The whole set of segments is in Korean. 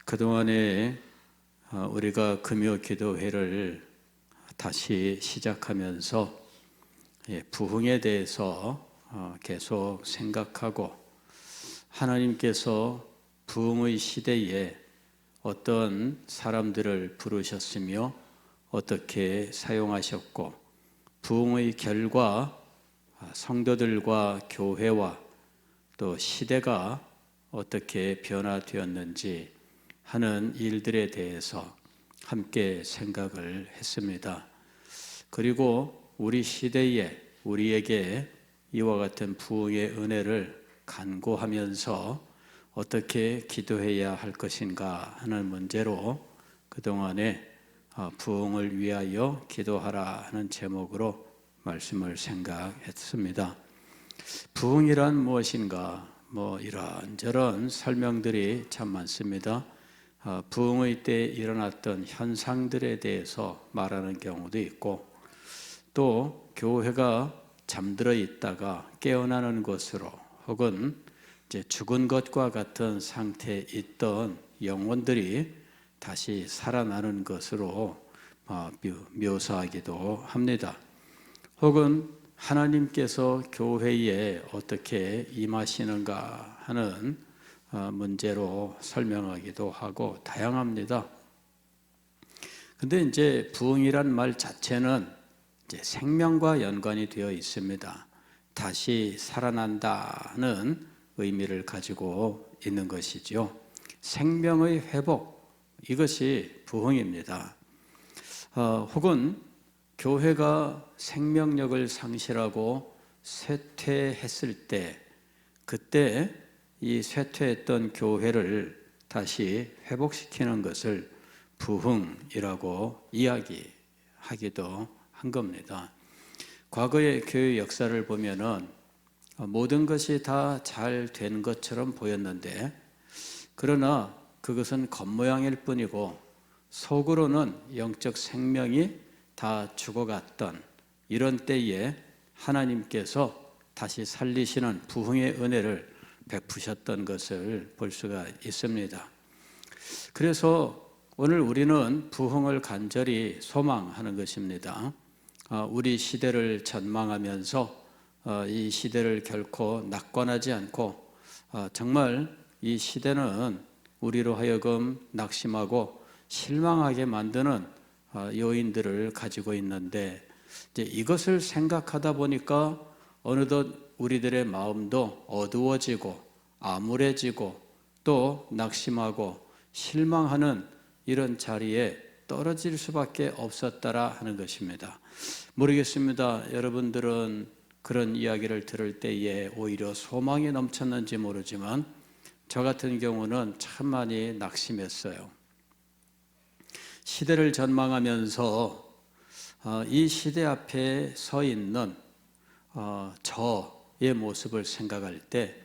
그동안에 우리가 금요 기도회를 다시 시작하면서 부흥에 대해서 계속 생각하고, 하나님께서 부흥의 시대에 어떤 사람들을 부르셨으며 어떻게 사용하셨고, 부흥의 결과 성도들과 교회와 또 시대가 어떻게 변화되었는지 하는 일들에 대해서 함께 생각을 했습니다. 그리고 우리 시대에 우리에게 이와 같은 부흥의 은혜를 간구하면서 어떻게 기도해야 할 것인가 하는 문제로 그동안에 부흥을 위하여 기도하라 하는 제목으로 말씀을 생각했습니다. 부흥이란 무엇인가? 이런저런 설명들이 참 많습니다. 부흥의 때 일어났던 현상들에 대해서 말하는 경우도 있고, 또 교회가 잠들어 있다가 깨어나는 것으로, 혹은 이제 죽은 것과 같은 상태에 있던 영혼들이 다시 살아나는 것으로 묘사하기도 합니다. 혹은 하나님께서 교회에 어떻게 임하시는가 하는 문제로 설명하기도 하고 다양합니다. 근데 이제 부흥이란 말 자체는 이제 생명과 연관이 되어 있습니다. 다시 살아난다는 의미를 가지고 있는 것이죠. 생명의 회복, 이것이 부흥입니다. 혹은 교회가 생명력을 상실하고 쇠퇴했을 때, 그때 이 쇠퇴했던 교회를 다시 회복시키는 것을 부흥이라고 이야기하기도 한 겁니다. 과거의 교회 역사를 보면은 모든 것이 다 잘 된 것처럼 보였는데, 그러나 그것은 겉모양일 뿐이고 속으로는 영적 생명이 다 죽어갔던 이런 때에 하나님께서 다시 살리시는 부흥의 은혜를 베푸셨던 것을 볼 수가 있습니다. 그래서 오늘 우리는 부흥을 간절히 소망하는 것입니다. 우리 시대를 전망하면서 이 시대를 결코 낙관하지 않고, 정말 이 시대는 우리로 하여금 낙심하고 실망하게 만드는 요인들을 가지고 있는데, 이제 이것을 생각하다 보니까 어느덧 우리들의 마음도 어두워지고 암울해지고 또 낙심하고 실망하는 이런 자리에 떨어질 수밖에 없었다라 하는 것입니다. 모르겠습니다. 여러분들은 그런 이야기를 들을 때에 오히려 소망이 넘쳤는지 모르지만, 저 같은 경우는 참 많이 낙심했어요. 시대를 전망하면서 이 시대 앞에 서 있는 저의 모습을 생각할 때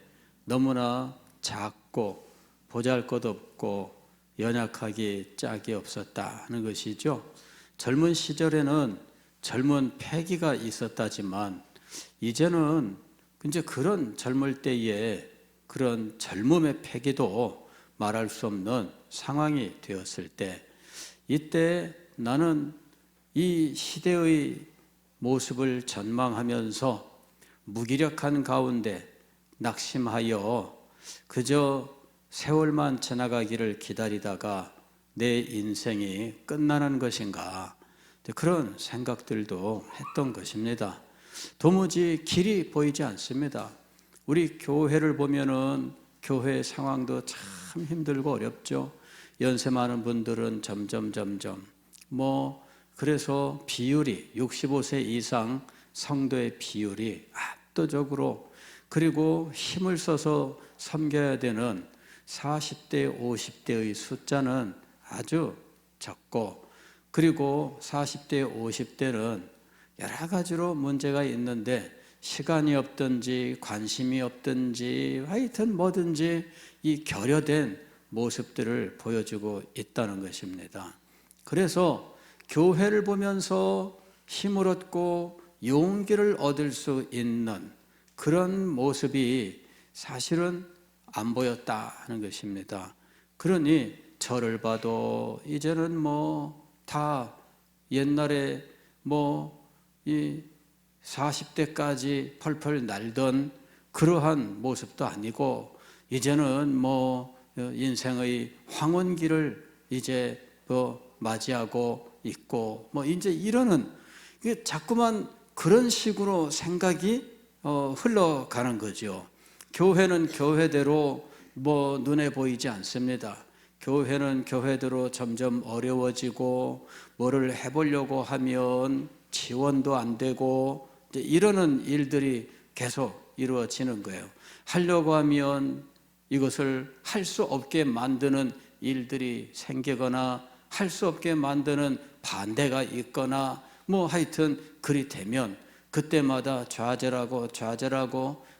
너무나 작고 보잘것없고 연약하기 짝이 없었다 하는 것이죠. 젊은 시절에는 젊은 패기가 있었다지만, 이제는 이제 그런 젊을 때에 그런 젊음의 패기도 말할 수 없는 상황이 되었을 때, 이때 나는 이 시대의 모습을 전망하면서 무기력한 가운데 낙심하여 그저 세월만 지나가기를 기다리다가 내 인생이 끝나는 것인가, 그런 생각들도 했던 것입니다. 도무지 길이 보이지 않습니다. 우리 교회를 보면은 교회 상황도 참 힘들고 어렵죠. 연세 많은 분들은 점점 그래서 비율이 65세 이상 성도의 비율이 압도적으로, 그리고 힘을 써서 섬겨야 되는 40대, 50대의 숫자는 아주 적고, 그리고 40대, 50대는 여러 가지로 문제가 있는데 시간이 없든지 관심이 없든지 하여튼 뭐든지 이 결여된 모습들을 보여주고 있다는 것입니다. 그래서 교회를 보면서 힘을 얻고 용기를 얻을 수 있는 그런 모습이 사실은 안 보였다 하는 것입니다. 그러니 저를 봐도 이제는 다 옛날에 이 40대까지 펄펄 날던 그러한 모습도 아니고 이제는 인생의 황혼기를 이제 맞이하고 있고 이제 이러는 자꾸만 그런 식으로 생각이 흘러가는 거죠. 교회는 교회대로 눈에 보이지 않습니다. 교회는 교회대로 점점 어려워지고 뭐를 해보려고 하면 지원도 안 되고 이제 이러는 일들이 계속 이루어지는 거예요. 하려고 하면 이것을 할 수 없게 만드는 일들이 생기거나 할 수 없게 만드는 반대가 있거나 하여튼 그리 되면 그때마다 좌절하고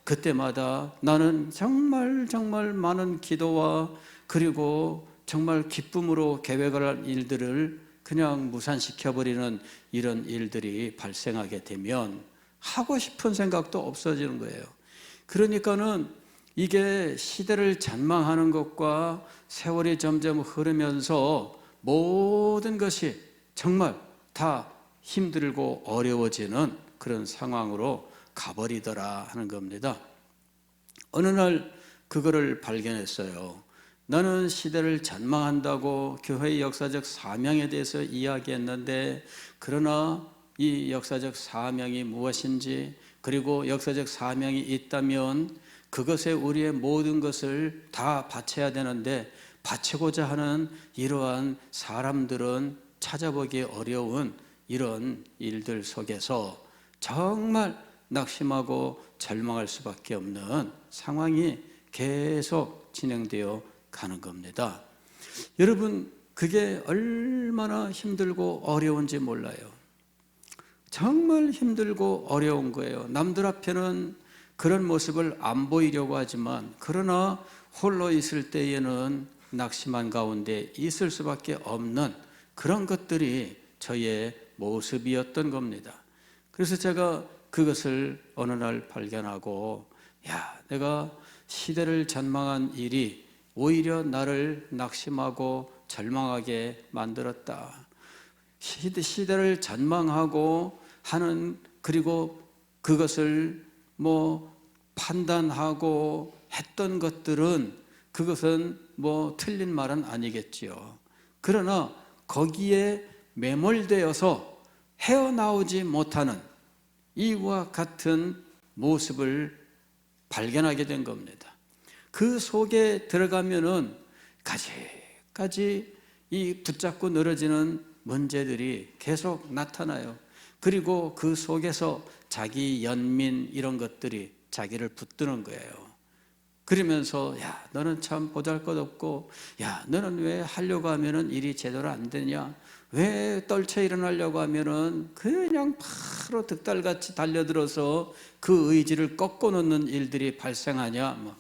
그때마다 나는 정말 많은 기도와 그리고 정말 기쁨으로 계획을 할 일들을 그냥 무산시켜버리는 이런 일들이 발생하게 되면 하고 싶은 생각도 없어지는 거예요. 그러니까는 이게 시대를 전망하는 것과 세월이 점점 흐르면서 모든 것이 정말 다 힘들고 어려워지는 그런 상황으로 가버리더라 하는 겁니다. 어느 날 그거를 발견했어요. 나는 시대를 전망한다고 교회의 역사적 사명에 대해서 이야기했는데 그러나 이 역사적 사명이 무엇인지 그리고 역사적 사명이 있다면 그것에 우리의 모든 것을 다 바쳐야 되는데 바치고자 하는 이러한 사람들은 찾아보기 어려운 이런 일들 속에서 정말 낙심하고 절망할 수밖에 없는 상황이 계속 진행되어 가는 겁니다. 여러분, 그게 얼마나 힘들고 어려운지 몰라요. 정말 힘들고 어려운 거예요. 남들 앞에는 그런 모습을 안 보이려고 하지만 그러나 홀로 있을 때에는 낙심한 가운데 있을 수밖에 없는 그런 것들이 저의 모습이었던 겁니다. 그래서 제가 그것을 어느 날 발견하고 내가 시대를 전망한 일이 오히려 나를 낙심하고 절망하게 만들었다. 시대를 전망하고 하는 그리고 그것을 판단하고 했던 것들은 그것은 틀린 말은 아니겠지요. 그러나 거기에 매몰되어서 헤어나오지 못하는 이와 같은 모습을 발견하게 된 겁니다. 그 속에 들어가면은 가지가지 이 붙잡고 늘어지는 문제들이 계속 나타나요. 그리고 그 속에서 자기 연민 이런 것들이 자기를 붙드는 거예요. 그러면서 너는 참 보잘것없고 너는 왜 하려고 하면은 일이 제대로 안 되냐, 왜 떨쳐 일어나려고 하면은 그냥 바로 득달같이 달려들어서 그 의지를 꺾어놓는 일들이 발생하냐.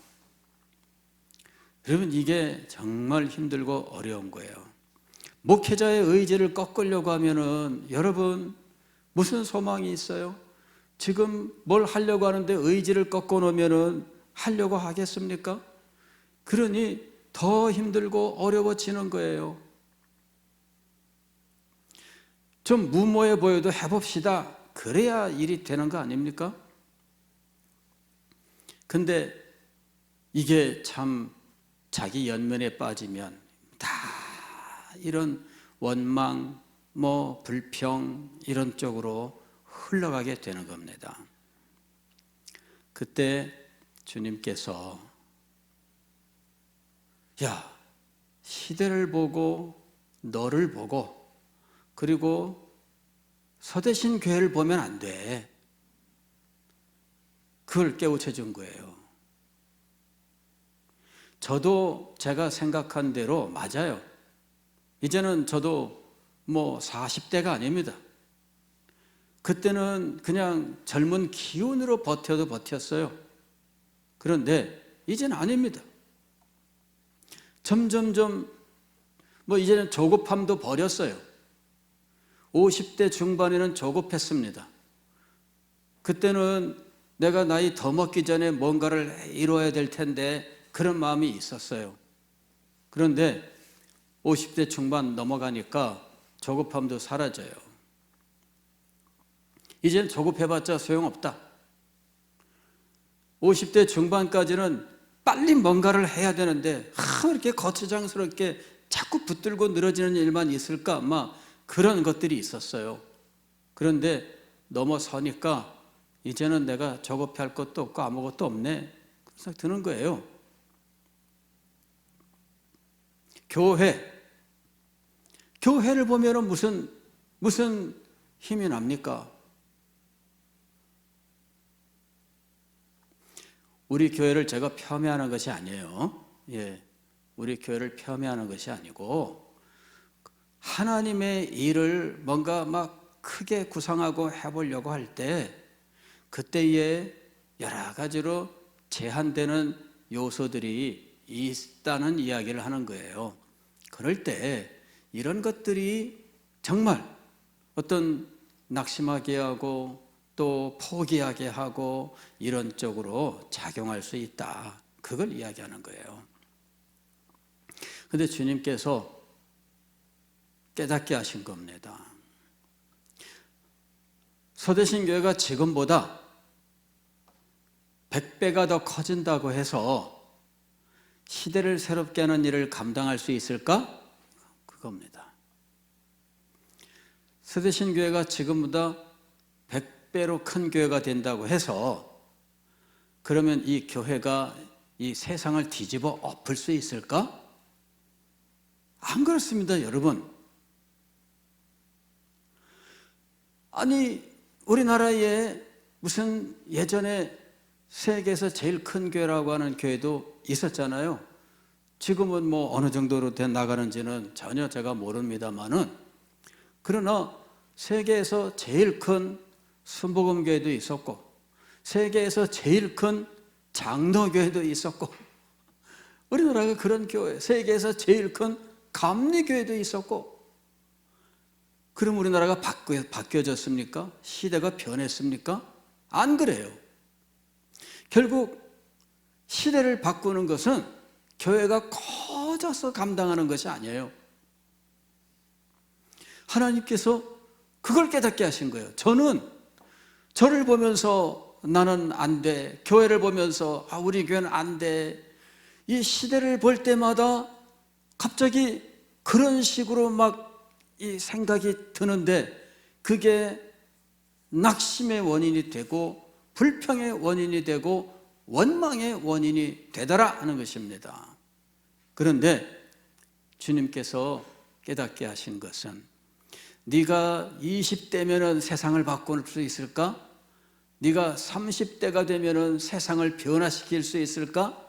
여러분, 이게 정말 힘들고 어려운 거예요. 목회자의 의지를 꺾으려고 하면은 여러분 무슨 소망이 있어요? 지금 뭘 하려고 하는데 의지를 꺾어놓으면은 하려고 하겠습니까? 그러니 더 힘들고 어려워지는 거예요. 좀 무모해 보여도 해봅시다. 그래야 일이 되는 거 아닙니까? 근데 이게 참 자기 연면에 빠지면 다 이런 원망, 불평 이런 쪽으로 흘러가게 되는 겁니다. 그때 주님께서 시대를 보고 너를 보고 그리고 서대신 교회를 보면 안 돼. 그걸 깨우쳐 준 거예요. 저도 제가 생각한 대로 맞아요. 이제는 저도 40대가 아닙니다. 그때는 그냥 젊은 기운으로 버텨도 버텼어요. 그런데 이제는 아닙니다. 점점점 이제는 조급함도 버렸어요. 50대 중반에는 조급했습니다. 그때는 내가 나이 더 먹기 전에 뭔가를 이루어야 될 텐데 그런 마음이 있었어요. 그런데 50대 중반 넘어가니까 조급함도 사라져요. 이젠 조급해봤자 소용없다. 50대 중반까지는 빨리 뭔가를 해야 되는데 이렇게 거추장스럽게 자꾸 붙들고 늘어지는 일만 있을까, 아마 그런 것들이 있었어요. 그런데 넘어서니까 이제는 내가 조급할 것도 없고 아무것도 없네, 그런 생각 드는 거예요. 교회를 보면은 무슨 힘이 납니까? 우리 교회를 제가 폄훼하는 것이 아니에요. 우리 교회를 폄훼하는 것이 아니고, 하나님의 일을 뭔가 막 크게 구상하고 해보려고 할 때 그때에 여러 가지로 제한되는 요소들이 있다는 이야기를 하는 거예요. 그럴 때 이런 것들이 정말 어떤 낙심하게 하고 또 포기하게 하고 이런 쪽으로 작용할 수 있다, 그걸 이야기하는 거예요. 그런데 주님께서 깨닫게 하신 겁니다. 서대신교회가 지금보다 100배가 더 커진다고 해서 시대를 새롭게 하는 일을 감당할 수 있을까? 그겁니다. 서대신교회가 지금보다 100배로 큰 교회가 된다고 해서 그러면 이 교회가 이 세상을 뒤집어 엎을 수 있을까? 안 그렇습니다, 여러분. 아니, 우리나라에 무슨 예전에 세계에서 제일 큰 교회라고 하는 교회도 있었잖아요. 지금은 뭐 어느 정도로 돼 나가는지는 전혀 제가 모릅니다만은, 그러나 세계에서 제일 큰 순복음교회도 있었고, 세계에서 제일 큰 장로교회도 있었고, 우리나라가 그런 교회, 세계에서 제일 큰 감리교회도 있었고, 그럼 우리나라가 바뀌어졌습니까? 시대가 변했습니까? 안 그래요. 결국 시대를 바꾸는 것은 교회가 커져서 감당하는 것이 아니에요. 하나님께서 그걸 깨닫게 하신 거예요. 저를 보면서 나는 안 돼, 교회를 보면서 우리 교회는 안 돼, 이 시대를 볼 때마다 갑자기 그런 식으로 막 이 생각이 드는데, 그게 낙심의 원인이 되고 불평의 원인이 되고 원망의 원인이 되더라 하는 것입니다. 그런데 주님께서 깨닫게 하신 것은, 네가 20대면은 세상을 바꿀 수 있을까? 네가 30대가 되면은 세상을 변화시킬 수 있을까?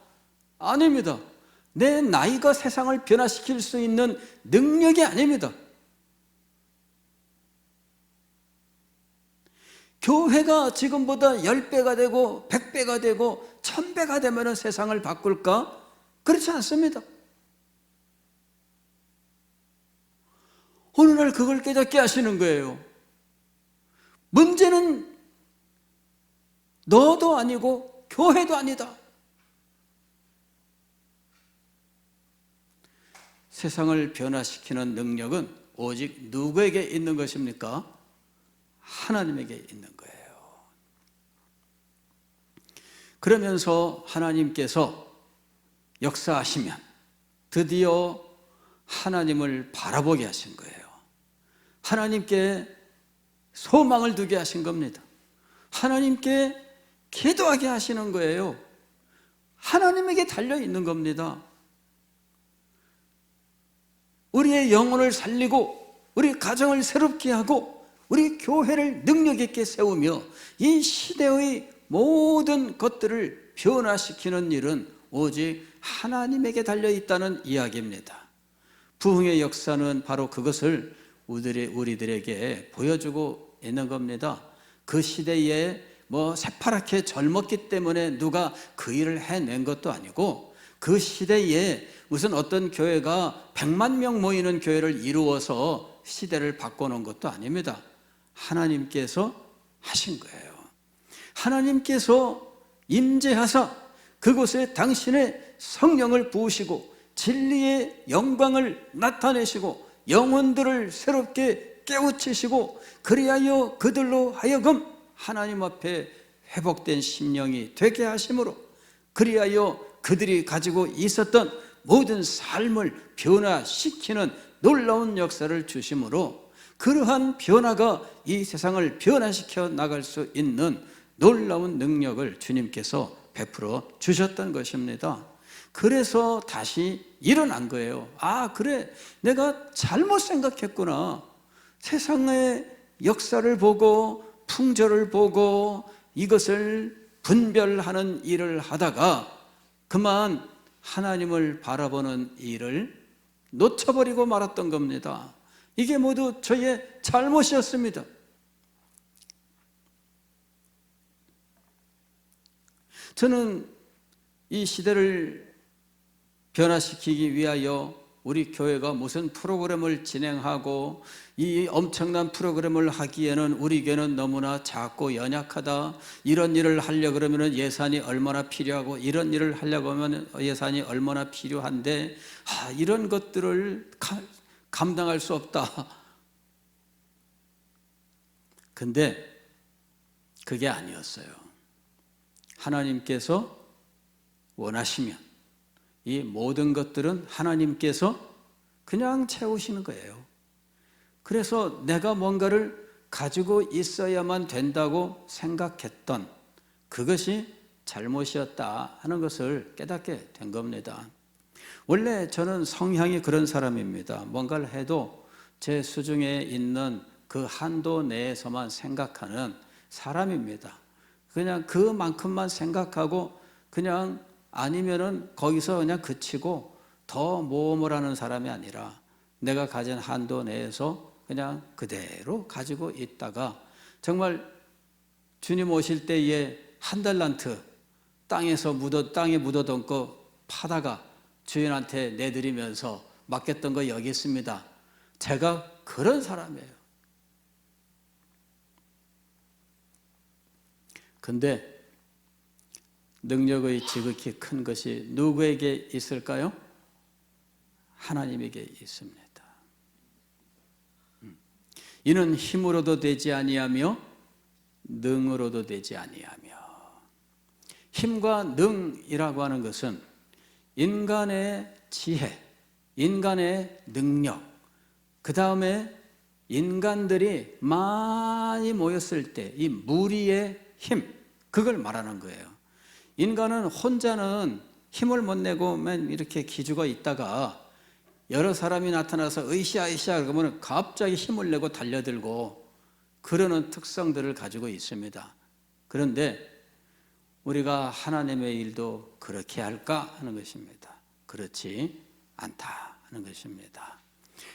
아닙니다. 내 나이가 세상을 변화시킬 수 있는 능력이 아닙니다. 교회가 지금보다 10배가 되고 100배가 되고 1000배가 되면 세상을 바꿀까? 그렇지 않습니다. 어느 날 그걸 깨닫게 하시는 거예요. 문제는 너도 아니고 교회도 아니다. 세상을 변화시키는 능력은 오직 누구에게 있는 것입니까? 하나님에게 있는 거예요. 그러면서 하나님께서 역사하시면 드디어 하나님을 바라보게 하신 거예요. 하나님께 소망을 두게 하신 겁니다. 하나님께 기도하게 하시는 거예요. 하나님에게 달려있는 겁니다. 우리의 영혼을 살리고 우리 가정을 새롭게 하고 우리 교회를 능력 있게 세우며 이 시대의 모든 것들을 변화시키는 일은 오직 하나님에게 달려있다는 이야기입니다. 부흥의 역사는 바로 그것을 우리들에게 보여주고 있는 겁니다. 그 시대에 새파랗게 젊었기 때문에 누가 그 일을 해낸 것도 아니고, 그 시대에 무슨 어떤 교회가 100만 명 모이는 교회를 이루어서 시대를 바꿔놓은 것도 아닙니다. 하나님께서 하신 거예요. 하나님께서 임재하사 그곳에 당신의 성령을 부으시고 진리의 영광을 나타내시고 영혼들을 새롭게 깨우치시고 그리하여 그들로 하여금 하나님 앞에 회복된 심령이 되게 하심으로 그리하여 그들이 가지고 있었던 모든 삶을 변화시키는 놀라운 역사를 주심으로 그러한 변화가 이 세상을 변화시켜 나갈 수 있는 놀라운 능력을 주님께서 베풀어 주셨던 것입니다. 그래서 다시 일어난 거예요. 아, 그래, 내가 잘못 생각했구나. 세상의 역사를 보고 풍조를 보고 이것을 분별하는 일을 하다가 그만 하나님을 바라보는 일을 놓쳐버리고 말았던 겁니다. 이게 모두 저의 잘못이었습니다. 저는 이 시대를 변화시키기 위하여 우리 교회가 무슨 프로그램을 진행하고 이 엄청난 프로그램을 하기에는 우리 교회는 너무나 작고 연약하다. 이런 일을 하려고 그러면 예산이 얼마나 필요하고 이런 일을 하려고 하면 예산이 얼마나 필요한데 이런 것들을 감당할 수 없다. 근데 그게 아니었어요. 하나님께서 원하시면 이 모든 것들은 하나님께서 그냥 채우시는 거예요. 그래서 내가 뭔가를 가지고 있어야만 된다고 생각했던 그것이 잘못이었다 하는 것을 깨닫게 된 겁니다. 원래 저는 성향이 그런 사람입니다. 뭔가를 해도 제 수중에 있는 그 한도 내에서만 생각하는 사람입니다. 그냥 그만큼만 생각하고 그냥 아니면은 거기서 그냥 그치고 더 모험을 하는 사람이 아니라 내가 가진 한도 내에서 그냥 그대로 가지고 있다가 정말 주님 오실 때에 한 달란트 땅에 묻어둔 거 파다가 주인한테 내드리면서 맡겼던 거 여기 있습니다. 제가 그런 사람이에요. 근데 능력의 지극히 큰 것이 누구에게 있을까요? 하나님에게 있습니다. 이는 힘으로도 되지 아니하며 능으로도 되지 아니하며. 힘과 능이라고 하는 것은 인간의 지혜, 인간의 능력, 그 다음에 인간들이 많이 모였을 때 이 무리의 힘, 그걸 말하는 거예요. 인간은 혼자는 힘을 못 내고 맨 이렇게 기죽어 있다가 여러 사람이 나타나서 으쌰으쌰 그러면 갑자기 힘을 내고 달려들고 그러는 특성들을 가지고 있습니다. 그런데 우리가 하나님의 일도 그렇게 할까 하는 것입니다. 그렇지 않다 하는 것입니다.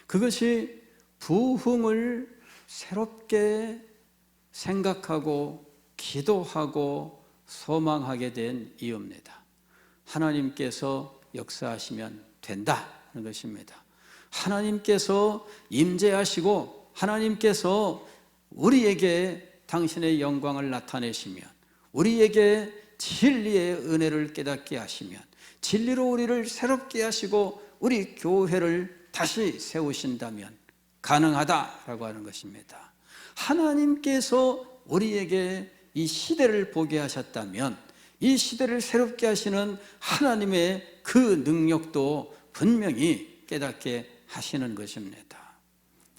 그것이 부흥을 새롭게 생각하고 기도하고 소망하게 된 이유입니다. 하나님께서 역사하시면 된다 하는 것입니다. 하나님께서 임재하시고 하나님께서 우리에게 당신의 영광을 나타내시면 우리에게 진리의 은혜를 깨닫게 하시면 진리로 우리를 새롭게 하시고 우리 교회를 다시 세우신다면 가능하다라고 하는 것입니다. 하나님께서 우리에게 이 시대를 보게 하셨다면 이 시대를 새롭게 하시는 하나님의 그 능력도 분명히 깨닫게 하시는 것입니다.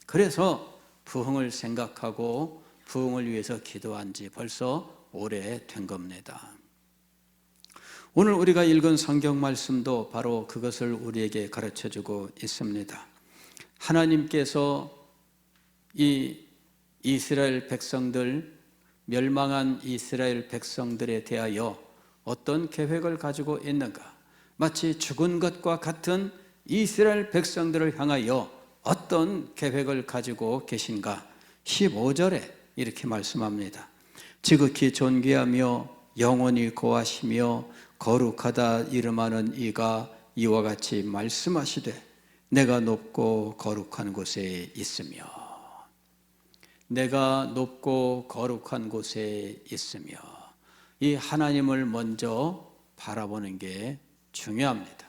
그래서 부흥을 생각하고 부흥을 위해서 기도한 지 벌써 오래된 겁니다. 오늘 우리가 읽은 성경 말씀도 바로 그것을 우리에게 가르쳐주고 있습니다. 하나님께서 이 이스라엘 백성들, 멸망한 이스라엘 백성들에 대하여 어떤 계획을 가지고 있는가? 마치 죽은 것과 같은 이스라엘 백성들을 향하여 어떤 계획을 가지고 계신가? 15절에 이렇게 말씀합니다. 지극히 존귀하며 영원히 고하시며 거룩하다 이름하는 이가 이와 같이 말씀하시되 내가 높고 거룩한 곳에 있으며 내가 높고 거룩한 곳에 있으며 이 하나님을 먼저 바라보는 게 중요합니다.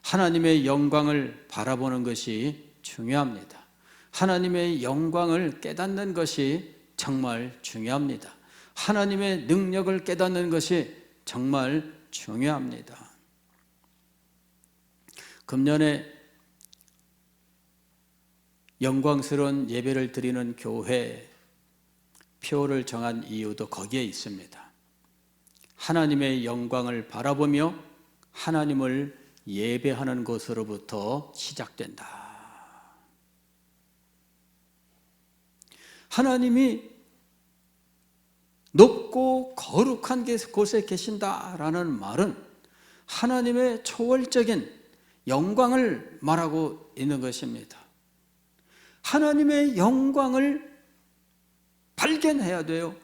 하나님의 영광을 바라보는 것이 중요합니다. 하나님의 영광을 깨닫는 것이 정말 중요합니다. 하나님의 능력을 깨닫는 것이 정말 중요합니다. 금년에 영광스러운 예배를 드리는 교회 표를 정한 이유도 거기에 있습니다. 하나님의 영광을 바라보며 하나님을 예배하는 것으로부터 시작된다. 하나님이 높고 거룩한 곳에 계신다라는 말은 하나님의 초월적인 영광을 말하고 있는 것입니다. 하나님의 영광을 발견해야 돼요.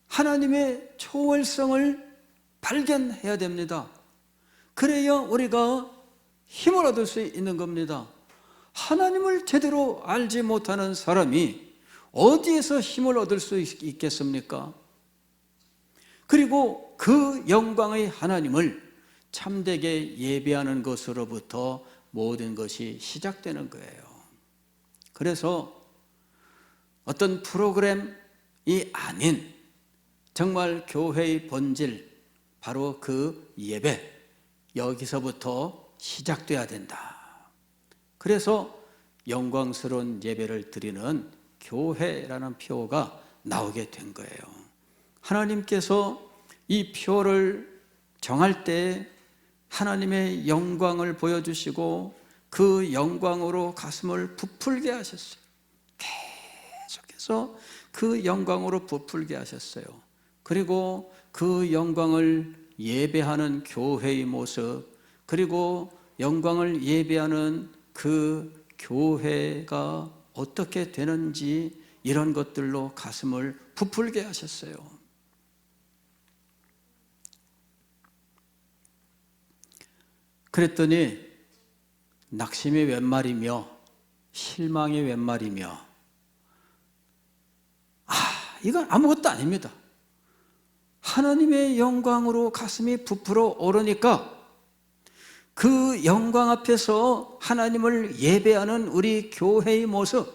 하나님의 초월성을 발견해야 됩니다. 그래야 우리가 힘을 얻을 수 있는 겁니다. 하나님을 제대로 알지 못하는 사람이 어디에서 힘을 얻을 수 있겠습니까? 그리고 그 영광의 하나님을 참되게 예배하는 것으로부터 모든 것이 시작되는 거예요. 그래서 어떤 프로그램이 아닌 정말 교회의 본질, 바로 그 예배, 여기서부터 시작돼야 된다. 그래서 영광스러운 예배를 드리는 교회라는 표가 나오게 된 거예요. 하나님께서 이 표를 정할 때 하나님의 영광을 보여주시고 그 영광으로 가슴을 부풀게 하셨어요. 계속해서 그 영광으로 부풀게 하셨어요. 그리고 그 영광을 예배하는 교회의 모습, 그리고 영광을 예배하는 그 교회가 어떻게 되는지 이런 것들로 가슴을 부풀게 하셨어요. 그랬더니 낙심이 웬 말이며 실망이 웬 말이며, 이건 아무것도 아닙니다. 하나님의 영광으로 가슴이 부풀어 오르니까 그 영광 앞에서 하나님을 예배하는 우리 교회의 모습,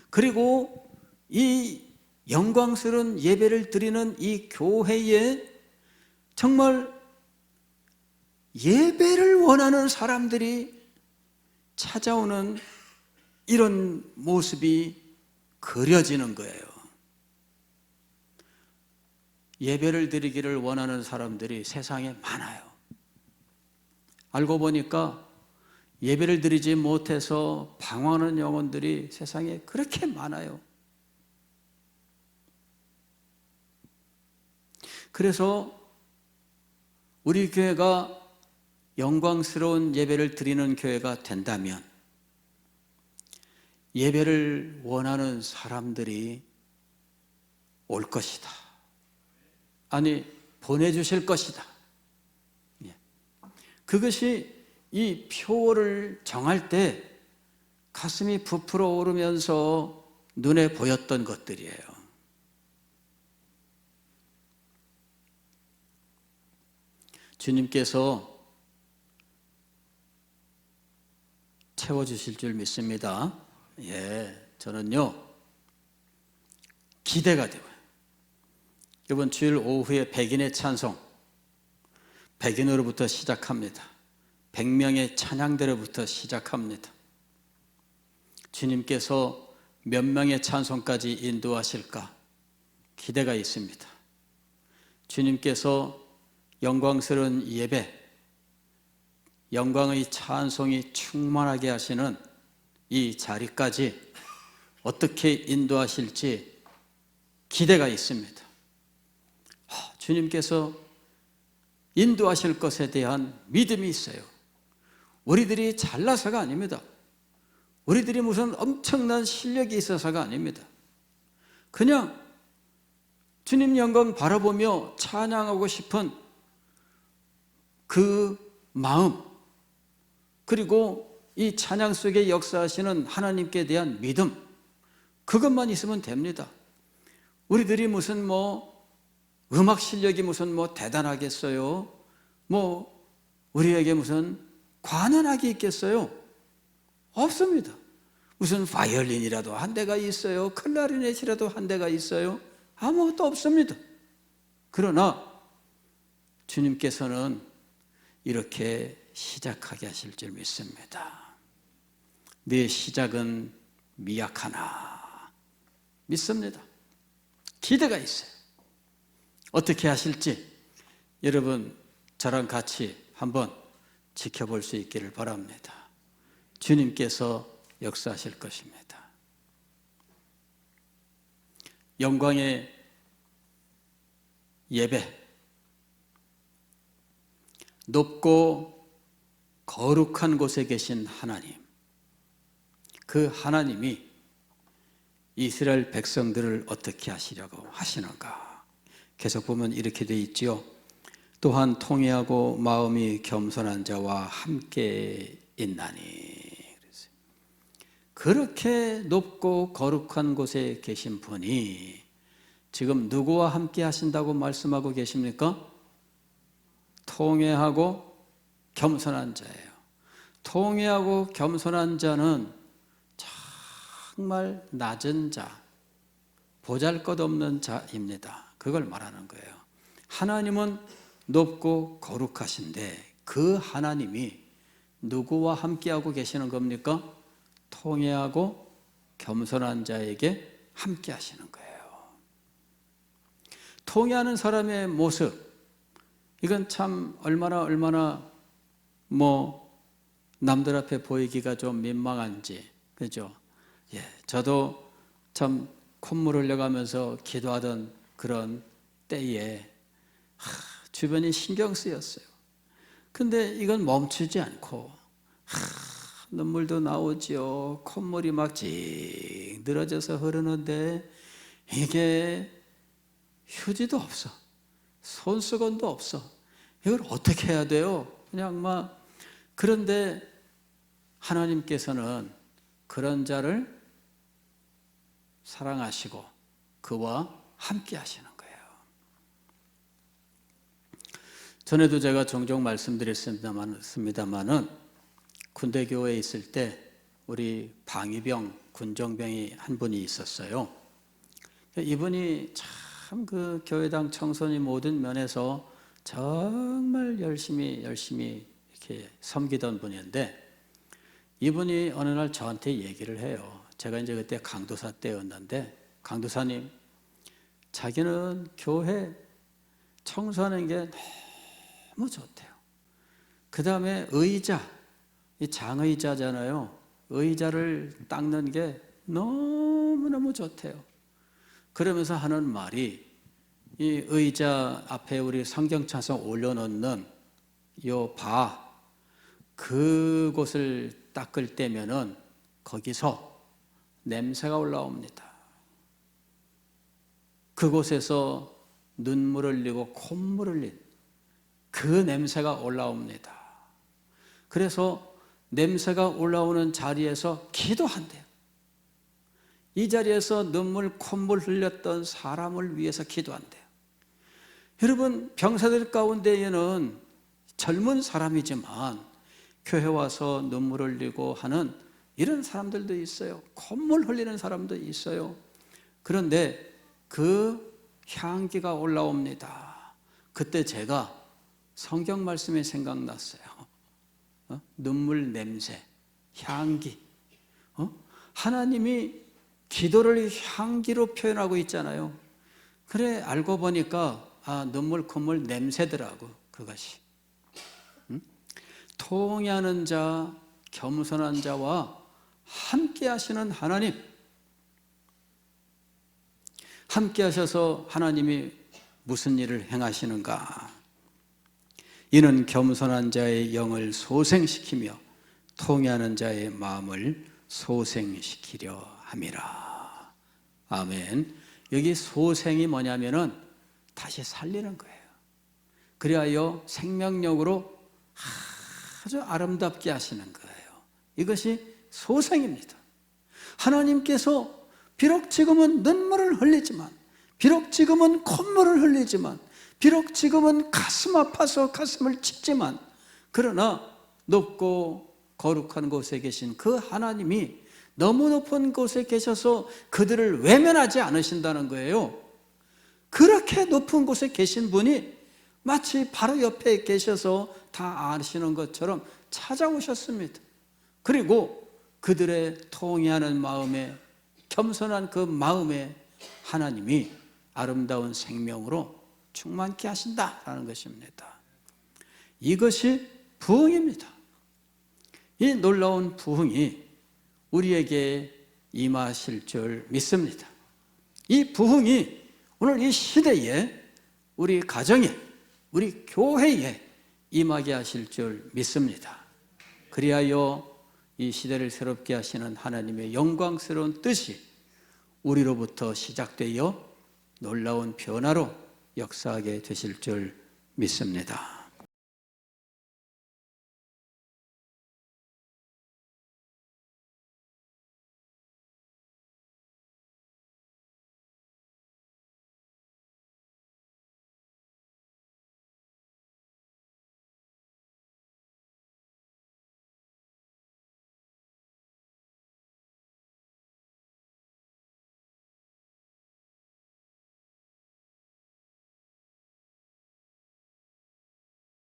그리고 이 영광스러운 예배를 드리는 이 교회에 정말 예배를 원하는 사람들이 찾아오는 이런 모습이 그려지는 거예요. 예배를 드리기를 원하는 사람들이 세상에 많아요. 알고 보니까 예배를 드리지 못해서 방황하는 영혼들이 세상에 그렇게 많아요. 그래서 우리 교회가 영광스러운 예배를 드리는 교회가 된다면 예배를 원하는 사람들이 올 것이다. 아니, 보내주실 것이다. 그것이 이 표를 정할 때 가슴이 부풀어 오르면서 눈에 보였던 것들이에요. 주님께서 채워주실 줄 믿습니다. 저는요, 기대가 돼요. 이번 주일 오후에 백인의 찬송, 백인으로부터 시작합니다. 100명의 찬양대로부터 시작합니다. 주님께서 몇 명의 찬송까지 인도하실까 기대가 있습니다. 주님께서 영광스러운 예배, 영광의 찬송이 충만하게 하시는 이 자리까지 어떻게 인도하실지 기대가 있습니다. 주님께서 인도하실 것에 대한 믿음이 있어요. 우리들이 잘나서가 아닙니다. 우리들이 무슨 엄청난 실력이 있어서가 아닙니다. 그냥 주님 영광 바라보며 찬양하고 싶은 그 마음, 그리고 이 찬양 속에 역사하시는 하나님께 대한 믿음, 그것만 있으면 됩니다. 우리들이 무슨 음악 실력이 무슨 대단하겠어요? 우리에게 무슨 관현악이 있겠어요? 없습니다. 무슨 바이올린이라도 한 대가 있어요? 클라리넷이라도 한 대가 있어요? 아무것도 없습니다. 그러나 주님께서는 이렇게 시작하게 하실 줄 믿습니다. 네 시작은 미약하나 믿습니다. 기대가 있어요. 어떻게 하실지 여러분 저랑 같이 한번 지켜볼 수 있기를 바랍니다. 주님께서 역사하실 것입니다. 영광의 예배, 높고 거룩한 곳에 계신 하나님, 그 하나님이 이스라엘 백성들을 어떻게 하시려고 하시는가? 계속 보면 이렇게 되어 있지요. 또한 통회하고 마음이 겸손한 자와 함께 있나니. 그렇게 높고 거룩한 곳에 계신 분이 지금 누구와 함께 하신다고 말씀하고 계십니까? 통회하고 겸손한 자예요. 통회하고 겸손한 자는 정말 낮은 자, 보잘것없는 자입니다. 그걸 말하는 거예요. 하나님은 높고 거룩하신데 그 하나님이 누구와 함께하고 계시는 겁니까? 통회하고 겸손한 자에게 함께 하시는 거예요. 통회하는 사람의 모습, 이건 참 얼마나 남들 앞에 보이기가 좀 민망한지, 그죠? 예, 저도 참 콧물 흘려가면서 기도하던 그런 때에 주변이 신경 쓰였어요. 근데 이건 멈추지 않고 눈물도 나오지요. 콧물이 막 찡 늘어져서 흐르는데 이게 휴지도 없어. 손수건도 없어. 이걸 어떻게 해야 돼요? 그냥 그런데 하나님께서는 그런 자를 사랑하시고 그와 함께 하시는 거예요. 전에도 제가 종종 말씀드렸습니다만은 군대교회에 있을 때 우리 방위병, 군정병이 한 분이 있었어요. 이분이 참 그 교회당 청소년 모든 면에서 정말 열심히 이렇게 섬기던 분인데 이분이 어느 날 저한테 얘기를 해요. 제가 이제 그때 강도사 때였는데, 강도사님, 자기는 교회 청소하는 게 너무 좋대요. 그 다음에 의자, 이 장의자잖아요. 의자를 닦는 게 너무너무 좋대요. 그러면서 하는 말이, 이 의자 앞에 우리 성경 찬송 올려놓는 요 그곳을 닦을 때면은 거기서 냄새가 올라옵니다. 그곳에서 눈물을 흘리고 콧물을 흘린 그 냄새가 올라옵니다. 그래서 냄새가 올라오는 자리에서 기도한대요. 이 자리에서 눈물, 콧물 흘렸던 사람을 위해서 기도한대요. 여러분, 병사들 가운데에는 젊은 사람이지만 교회 와서 눈물 흘리고 하는 이런 사람들도 있어요. 콧물 흘리는 사람도 있어요. 그런데 그 향기가 올라옵니다. 그때 제가 성경 말씀이 생각났어요. 눈물 냄새, 향기. 하나님이 기도를 향기로 표현하고 있잖아요. 그래, 알고 보니까 눈물, 콧물 냄새더라고, 그것이. 통회하는 자, 겸손한 자와 함께 하시는 하나님, 함께 하셔서 하나님이 무슨 일을 행하시는가? 이는 겸손한 자의 영을 소생시키며 통회하는 자의 마음을 소생시키려 함이라. 아멘. 여기 소생이 뭐냐면은 다시 살리는 거예요. 그리하여 생명력으로 아주 아름답게 하시는 거예요. 이것이 소생입니다. 하나님께서 비록 지금은 눈물을 흘리지만, 비록 지금은 콧물을 흘리지만, 비록 지금은 가슴 아파서 가슴을 치지만, 그러나 높고 거룩한 곳에 계신 그 하나님이 너무 높은 곳에 계셔서 그들을 외면하지 않으신다는 거예요. 그렇게 높은 곳에 계신 분이 마치 바로 옆에 계셔서 다 아시는 것처럼 찾아오셨습니다. 그리고 그들의 통회하는 마음에, 겸손한 그 마음에 하나님이 아름다운 생명으로 충만케 하신다라는 것입니다. 이것이 부흥입니다. 이 놀라운 부흥이 우리에게 임하실 줄 믿습니다. 이 부흥이 오늘 이 시대에, 우리 가정에, 우리 교회에 임하게 하실 줄 믿습니다. 그리하여 이 시대를 새롭게 하시는 하나님의 영광스러운 뜻이 우리로부터 시작되어 놀라운 변화로 역사하게 되실 줄 믿습니다.